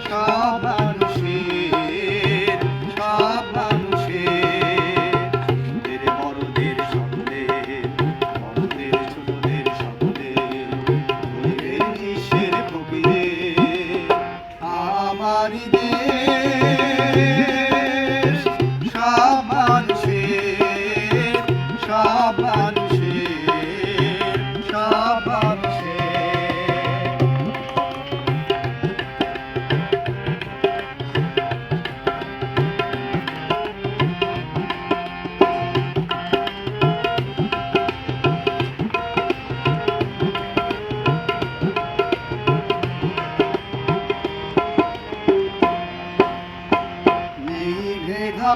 সব মানুষের, সব মানুষের, ছোটদের বড়দের সকলের, বড়দের ছোটদের সকলের, গরিবের নিঃস্বের ফকিরের, আমারই দেশ সব মানুষের, সব মানুষের, সব মানুষের।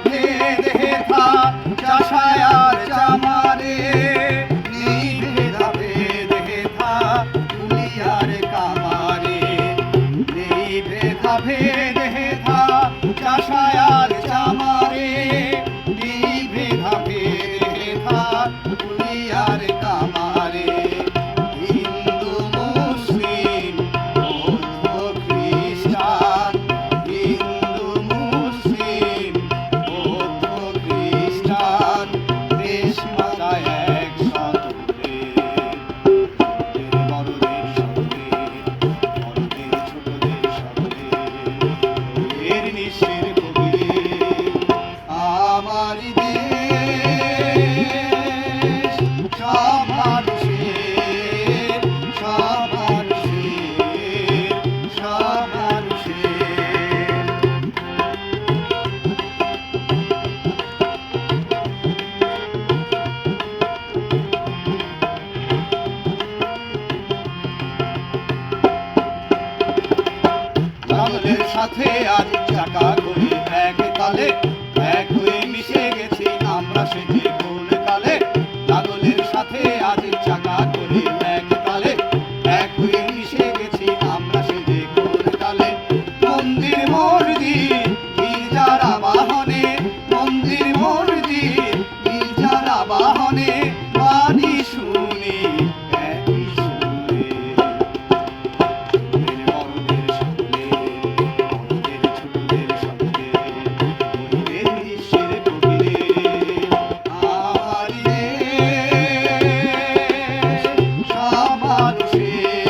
ভেদ হেথা চাষায় আর চামারে, নেই ভেদ হেথা কুলিয়ার কামারে, নেই ভেদ হেথা চাষায় আর চামারে, নেই ভেদ হেথা কুলিয়ার কামারে। হিন্দু মুসলিম বৌদ্ধ খ্রিস্টান, হিন্দু মুসলিম বৌদ্ধ খ্রিস্টান, দেশ মাতা এক সতরে, ছোটদের বড়দের সকলে, বড়দের ছোটদের সকলে, গরিবের নিঃস্বের ফকিরের, আমারই দেশ সব মানুষের, সব মানুষের, সব মানুষের। লাঙলের সাথে আজ চাকা করে এক তালে, এক হয়ে মিশে গেছি আমরা সেজে কোন কালে। লাঙলের সাথে আজ চাকা করে এক তালে, এক হয়ে মিশে গেছি আমরা সেজে কোন কালে। মন্দির মসজিদ গির্জার আবাহনে, মন্দির মসজিদ গির্জার আবাহনে, বাণী শুনি একই সুরে। ছোটদের বড়দের সকলে, বড়দের ছোটদের সকলে, গরিবের নিঃস্বের ফকিরের, আমারই দেশ সব মানুষের,